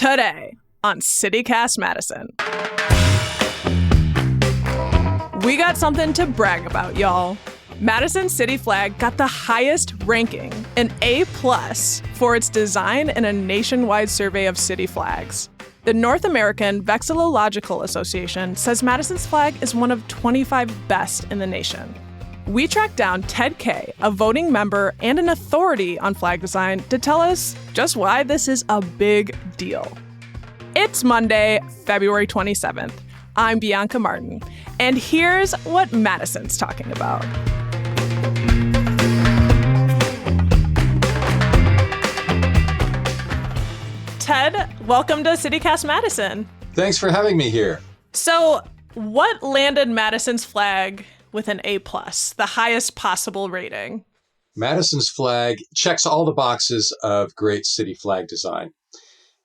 Today on CityCast Madison. We got something to brag about, y'all. Madison City Flag got the highest ranking, an A+ for its design in a nationwide survey of city flags. The North American Vexillological Association says Madison's flag is one of 25 best in the nation. We tracked down Ted Kay, a voting member and an authority on flag design, to tell us just why this is a big deal. It's Monday, February 27th. I'm Bianca Martin, and here's what Madison's talking about. Ted, welcome to CityCast Madison. Thanks for having me here. So, what landed Madison's flag with an A+, the highest possible rating? Madison's flag checks all the boxes of great city flag design.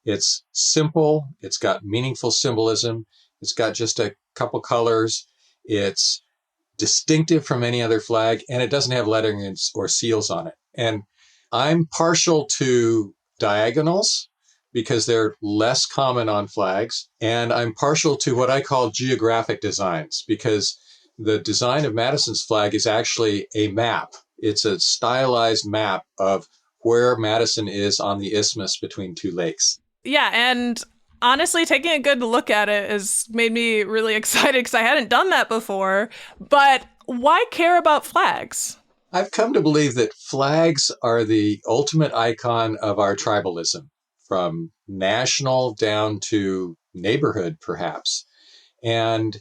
It's simple, it's got meaningful symbolism, it's got just a couple colors, it's distinctive from any other flag, and it doesn't have lettering or seals on it. And I'm partial to diagonals because they're less common on flags, and I'm partial to what I call geographic designs because the design of Madison's flag is actually a map. It's a stylized map of where Madison is on the isthmus between two lakes. Yeah, and honestly, taking a good look at it has made me really excited because I hadn't done that before. But why care about flags? I've come to believe that flags are the ultimate icon of our tribalism, from national down to neighborhood, perhaps. And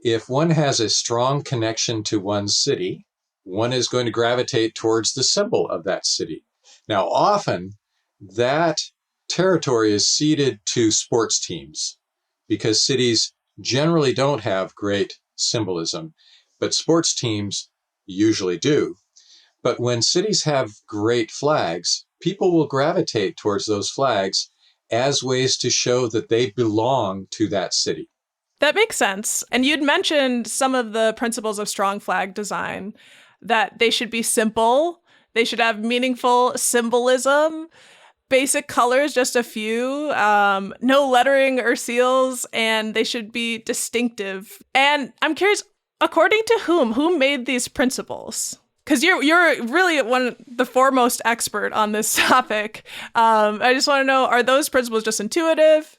if one has a strong connection to one city, one is going to gravitate towards the symbol of that city. Now, often that territory is ceded to sports teams because cities generally don't have great symbolism, but sports teams usually do. But when cities have great flags, people will gravitate towards those flags as ways to show that they belong to that city. That makes sense. And you'd mentioned some of the principles of strong flag design, that they should be simple, they should have meaningful symbolism, basic colors, just a few, no lettering or seals, and they should be distinctive. And I'm curious, according to who made these principles? Because you're really the foremost expert on this topic. I just want to know, are those principles just intuitive?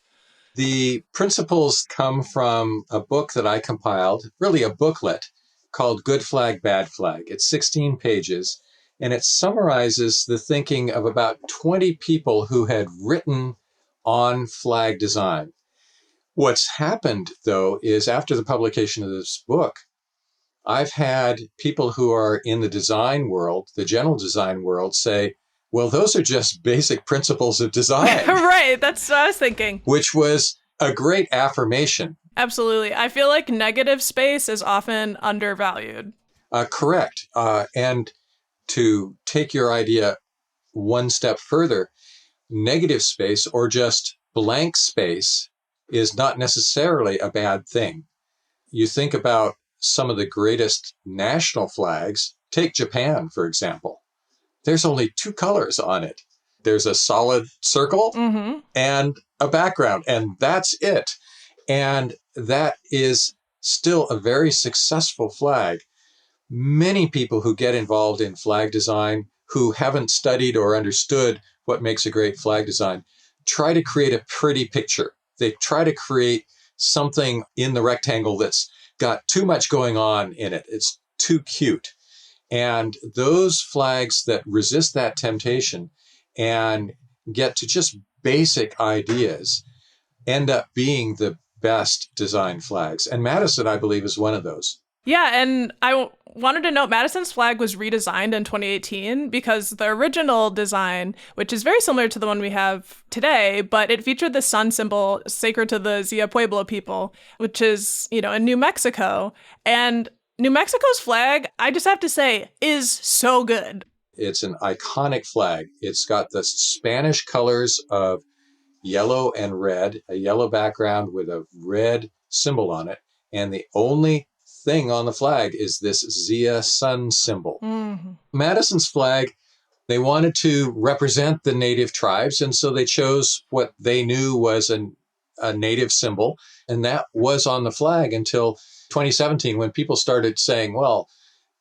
The principles come from a book that I compiled, really a booklet called Good Flag, Bad Flag. It's 16 pages, and it summarizes the thinking of about 20 people who had written on flag design. What's happened, though, is after the publication of this book, I've had people who are in the design world, the general design world, say, well, those are just basic principles of design. Right, that's what I was thinking. Which was a great affirmation. Absolutely. I feel like negative space is often undervalued. Correct. And to take your idea one step further, negative space or just blank space is not necessarily a bad thing. You think about some of the greatest national flags. Take Japan, for example. There's only two colors on it. There's a solid circle and a background, and that's it. And that is still a very successful flag. Many people who get involved in flag design who haven't studied or understood what makes a great flag design try to create a pretty picture. They try to create something in the rectangle that's got too much going on in it. It's too cute. And those flags that resist that temptation and get to just basic ideas end up being the best design flags. And Madison, I believe, is one of those. Yeah, and I wanted to note Madison's flag was redesigned in 2018 because the original design, which is very similar to the one we have today, but it featured the sun symbol sacred to the Zia Pueblo people, which is, in New Mexico. And New Mexico's flag, I just have to say, is so good. It's an iconic flag. It's got the Spanish colors of yellow and red, a yellow background with a red symbol on it. And the only thing on the flag is this Zia sun symbol. Madison's flag They wanted to represent the native tribes, and so they chose what they knew was a native symbol, and that was on the flag until 2017, when people started saying, well,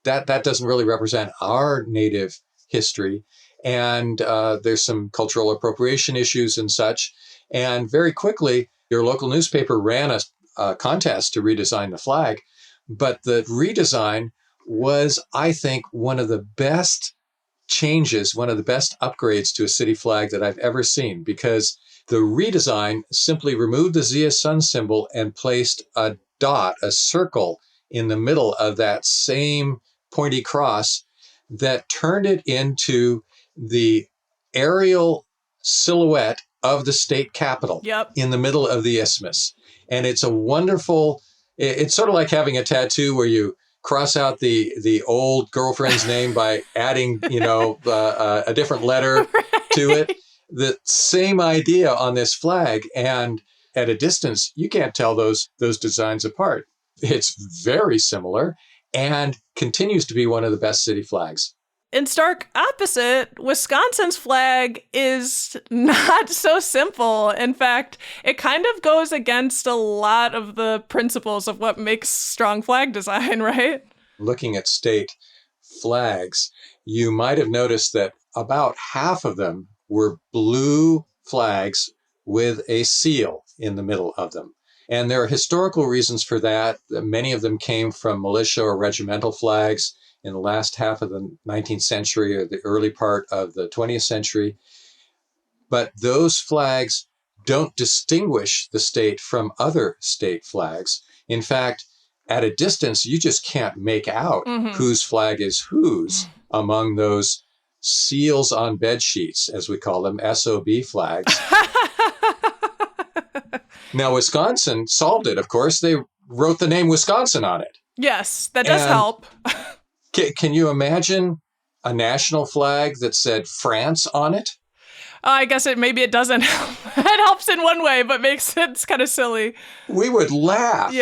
that doesn't really represent our native history, and there's some cultural appropriation issues and such. And very quickly, your local newspaper ran a contest to redesign the flag, but the redesign was, I think, one of the best changes, one of the best upgrades to a city flag that I've ever seen, because the redesign simply removed the Zia sun symbol and placed a dot, a circle, in the middle of that same pointy cross that turned it into the aerial silhouette of the state capitol in the middle of the isthmus. And it's a wonderful, it's sort of like having a tattoo where you cross out the old girlfriend's name by adding, a different letter to it. The same idea on this flag, and at a distance, you can't tell those designs apart. It's very similar and continues to be one of the best city flags. In stark opposite, Wisconsin's flag is not so simple. In fact, it kind of goes against a lot of the principles of what makes strong flag design, right? Looking at state flags, you might have noticed that about half of them were blue flags with a seal in the middle of them. And there are historical reasons for that. Many of them came from militia or regimental flags in the last half of the 19th century or the early part of the 20th century. But those flags don't distinguish the state from other state flags. In fact, at a distance, you just can't make out whose flag is whose among those seals on bed sheets, as we call them, SOB flags. Now, Wisconsin solved it, of course. They wrote the name Wisconsin on it. Yes, that does help. Can you imagine a national flag that said France on it? I guess maybe it doesn't help. It helps in one way, but makes it's kind of silly. We would laugh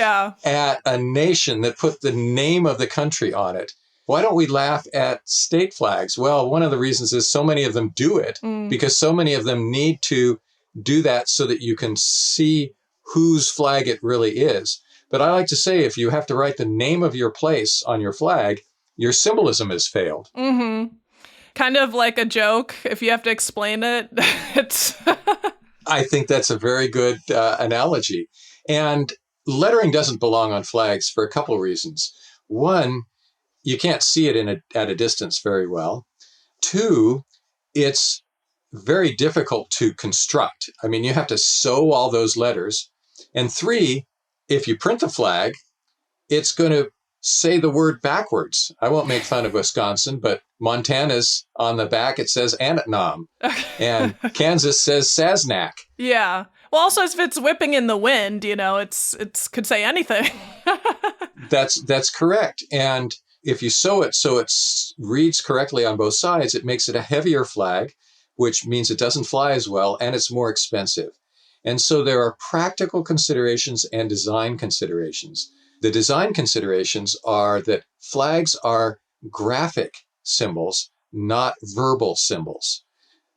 at a nation that put the name of the country on it. Why don't we laugh at state flags? Well, one of the reasons is so many of them do it because so many of them need to do that so that you can see whose flag it really is. But I like to say, if you have to write the name of your place on your flag, your symbolism has failed. Mm-hmm. Kind of like a joke. If you have to explain it, it's... I think that's a very good analogy. And lettering doesn't belong on flags for a couple of reasons. One, you can't see it at a distance very well. Two, it's very difficult to construct. I mean, you have to sew all those letters. And three, if you print the flag, it's going to say the word backwards. I won't make fun of Wisconsin, but Montana's on the back, it says Anatnom. And Kansas says Sasnak. Yeah. Well, also, if it's whipping in the wind, it's could say anything. That's correct. And if you sew it so it reads correctly on both sides, it makes it a heavier flag, which means it doesn't fly as well, and it's more expensive. And so there are practical considerations and design considerations. The design considerations are that flags are graphic symbols, not verbal symbols.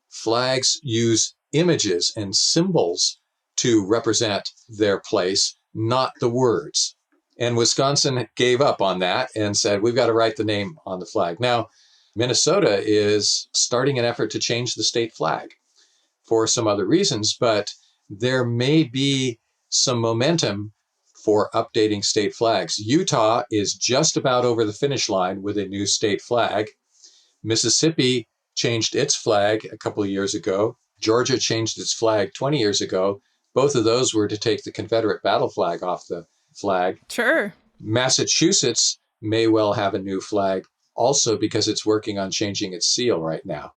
Flags use images and symbols to represent their place, not the words. And Wisconsin gave up on that and said, we've got to write the name on the flag. Now, Minnesota is starting an effort to change the state flag for some other reasons, but there may be some momentum for updating state flags. Utah is just about over the finish line with a new state flag. Mississippi changed its flag a couple of years ago. Georgia changed its flag 20 years ago. Both of those were to take the Confederate battle flag off the flag. Sure. Massachusetts may well have a new flag also because it's working on changing its seal right now.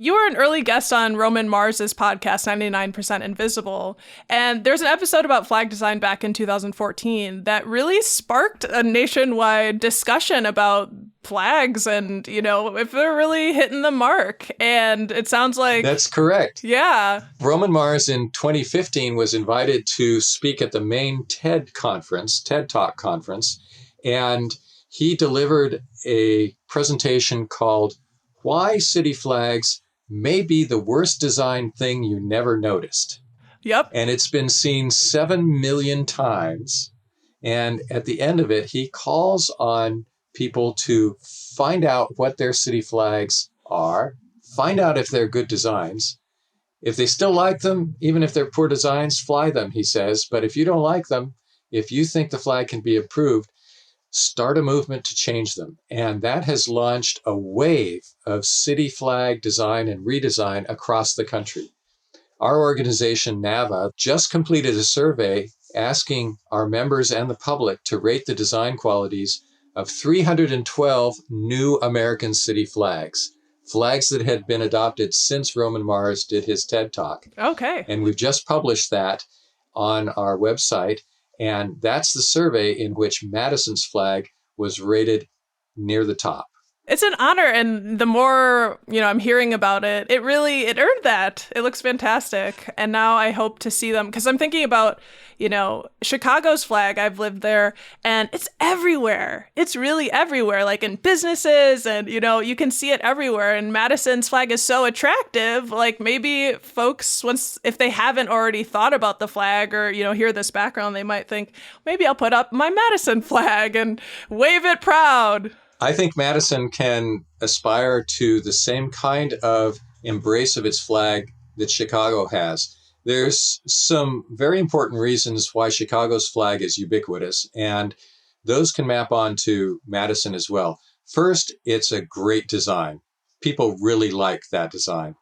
You were an early guest on Roman Mars's podcast, 99% Invisible, and there's an episode about flag design back in 2014 that really sparked a nationwide discussion about flags and, if they're really hitting the mark. And it sounds like... That's correct. Yeah. Roman Mars in 2015 was invited to speak at the main TED Talk conference, and he delivered a presentation called Why City Flags May Be the Worst Designed Thing You Never Noticed. Yep. And it's been seen 7 million times. And at the end of it, he calls on people to find out what their city flags are, find out if they're good designs. If they still like them, even if they're poor designs, fly them, he says. But if you don't like them, if you think the flag can be improved, start a movement to change them. And that has launched a wave of city flag design and redesign across the country. Our organization, NAVA, just completed a survey asking our members and the public to rate the design qualities of 312 new American city flags, flags that had been adopted since Roman Mars did his TED Talk. Okay. And we've just published that on our website. And that's the survey in which Madison's flag was rated near the top. It's an honor, and the more, I'm hearing about it, it earned that. It looks fantastic. And now I hope to see them, because I'm thinking about, Chicago's flag. I've lived there, and it's everywhere. It's really everywhere, like in businesses, and, you can see it everywhere. And Madison's flag is so attractive. Like maybe folks, if they haven't already thought about the flag or, hear this background, they might think, maybe I'll put up my Madison flag and wave it proud. I think Madison can aspire to the same kind of embrace of its flag that Chicago has. There's some very important reasons why Chicago's flag is ubiquitous, and those can map onto Madison as well. First, it's a great design. People really like that design.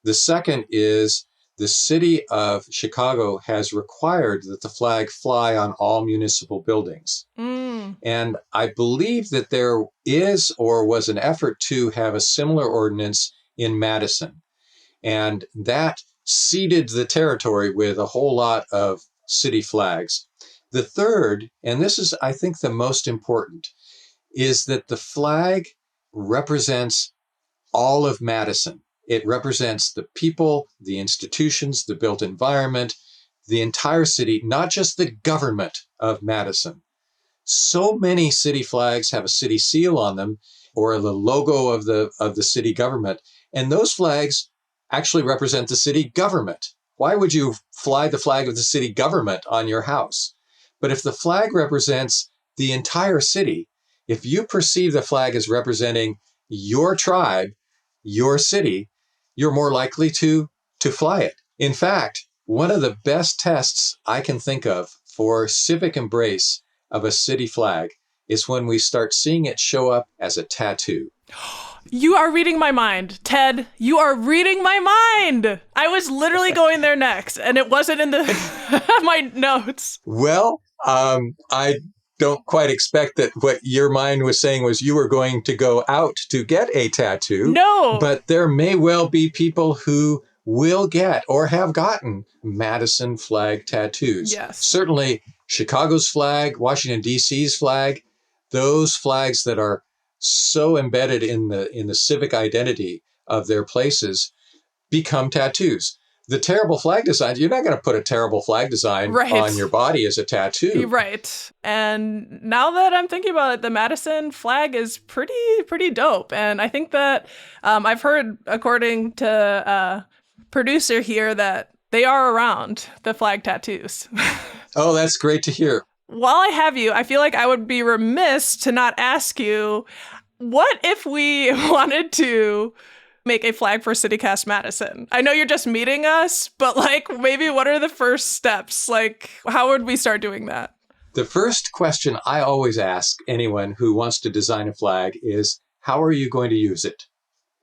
The second is the city of Chicago has required that the flag fly on all municipal buildings. And I believe that there is or was an effort to have a similar ordinance in Madison. And that ceded the territory with a whole lot of city flags. The third, and this is, I think, the most important, is that the flag represents all of Madison. It represents the people, the institutions, the built environment, the entire city, not just the government of Madison. So many city flags have a city seal on them or the logo of the city government. And those flags actually represent the city government. Why would you fly the flag of the city government on your house? But if the flag represents the entire city, if you perceive the flag as representing your tribe, your city, you're more likely to fly it. In fact, one of the best tests I can think of for civic embrace of a city flag is when we start seeing it show up as a tattoo. You are reading my mind, Ted. You are reading my mind. I was literally going there next, and it wasn't in my notes. Well, I don't quite expect that what your mind was saying was you were going to go out to get a tattoo. No. But there may well be people who will get or have gotten Madison flag tattoos. Yes. Certainly Chicago's flag, Washington, D.C.'s flag, those flags that are so embedded in the civic identity of their places become tattoos. The terrible flag design, you're not going to put a terrible flag design on your body as a tattoo. Right. And now that I'm thinking about it, the Madison flag is pretty dope. And I think that I've heard, according to producer here, that they are around, the flag tattoos. Oh, that's great to hear. While I have you, I feel like I would be remiss to not ask you, what if we wanted to make a flag for CityCast Madison? I know you're just meeting us, but maybe what are the first steps? How would we start doing that? The first question I always ask anyone who wants to design a flag is, how are you going to use it?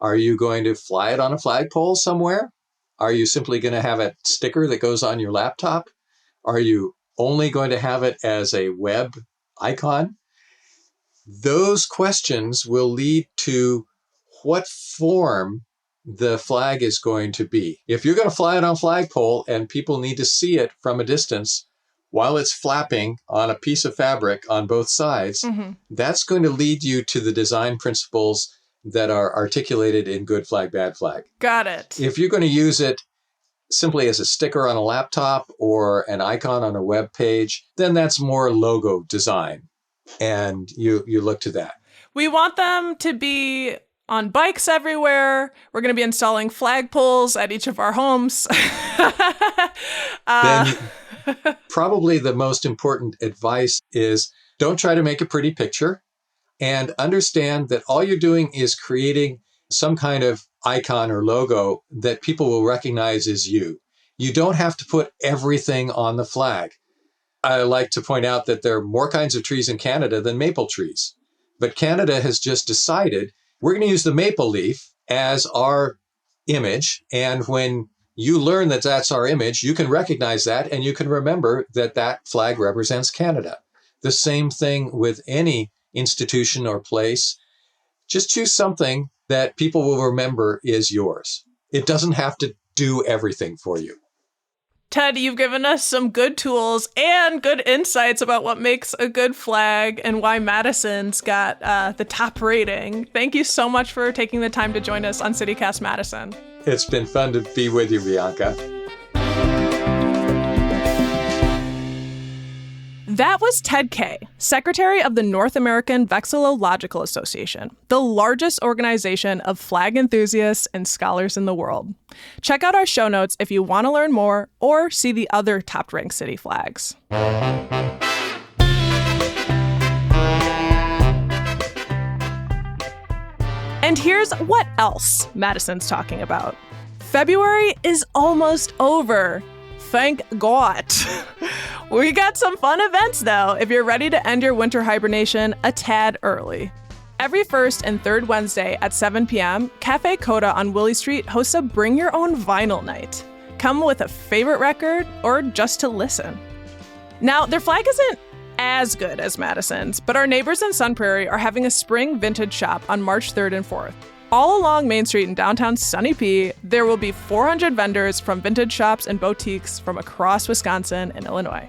Are you going to fly it on a flagpole somewhere? Are you simply going to have a sticker that goes on your laptop? Are you only going to have it as a web icon? Those questions will lead to what form the flag is going to be. If you're going to fly it on a flagpole and people need to see it from a distance while it's flapping on a piece of fabric on both sides, that's going to lead you to the design principles that are articulated in Good Flag, Bad Flag. Got it. If you're going to use it simply as a sticker on a laptop or an icon on a web page, then that's more logo design. and you look to that. We want them to be on bikes everywhere. We're going to be installing flagpoles at each of our homes. Then probably the most important advice is don't try to make a pretty picture, and understand that all you're doing is creating some kind of icon or logo that people will recognize as you. You don't have to put everything on the flag. I like to point out that there are more kinds of trees in Canada than maple trees. But Canada has just decided we're going to use the maple leaf as our image. And when you learn that that's our image, you can recognize that and you can remember that that flag represents Canada. The same thing with any institution or place. Just choose something that people will remember is yours. It doesn't have to do everything for you. Ted, you've given us some good tools and good insights about what makes a good flag and why Madison's got the top rating. Thank you so much for taking the time to join us on CityCast Madison. It's been fun to be with you, Bianca. That was Ted Kaye, Secretary of the North American Vexillological Association, the largest organization of flag enthusiasts and scholars in the world. Check out our show notes if you want to learn more or see the other top-ranked city flags. And here's what else Madison's talking about. February is almost over. Thank God. We got some fun events, though, if you're ready to end your winter hibernation a tad early. Every first and third Wednesday at 7 p.m., Cafe Coda on Willie Street hosts a Bring Your Own Vinyl night. Come with a favorite record or just to listen. Now, their flag isn't as good as Madison's, but our neighbors in Sun Prairie are having a spring vintage shop on March 3rd and 4th. All along Main Street in downtown Sunny P, there will be 400 vendors from vintage shops and boutiques from across Wisconsin and Illinois.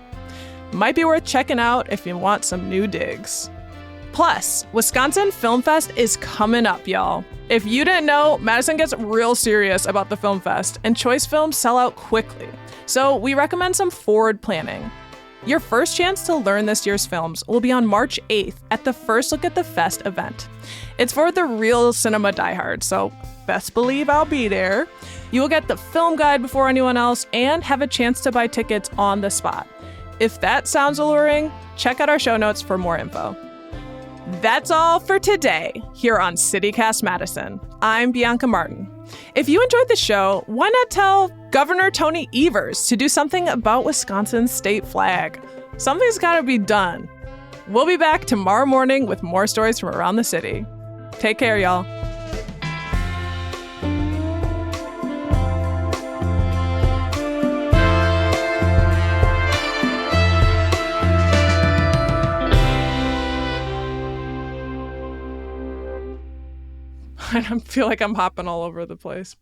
Might be worth checking out if you want some new digs. Plus, Wisconsin Film Fest is coming up, y'all. If you didn't know, Madison gets real serious about the Film Fest, and choice films sell out quickly. So we recommend some forward planning. Your first chance to learn this year's films will be on March 8th at the First Look at the Fest event. It's for the real cinema diehards, so best believe I'll be there. You will get the film guide before anyone else and have a chance to buy tickets on the spot. If that sounds alluring, check out our show notes for more info. That's all for today here on CityCast Madison. I'm Bianca Martin. If you enjoyed the show, why not tell Governor Tony Evers to do something about Wisconsin's state flag? Something's got to be done. We'll be back tomorrow morning with more stories from around the city. Take care, y'all. I feel like I'm hopping all over the place.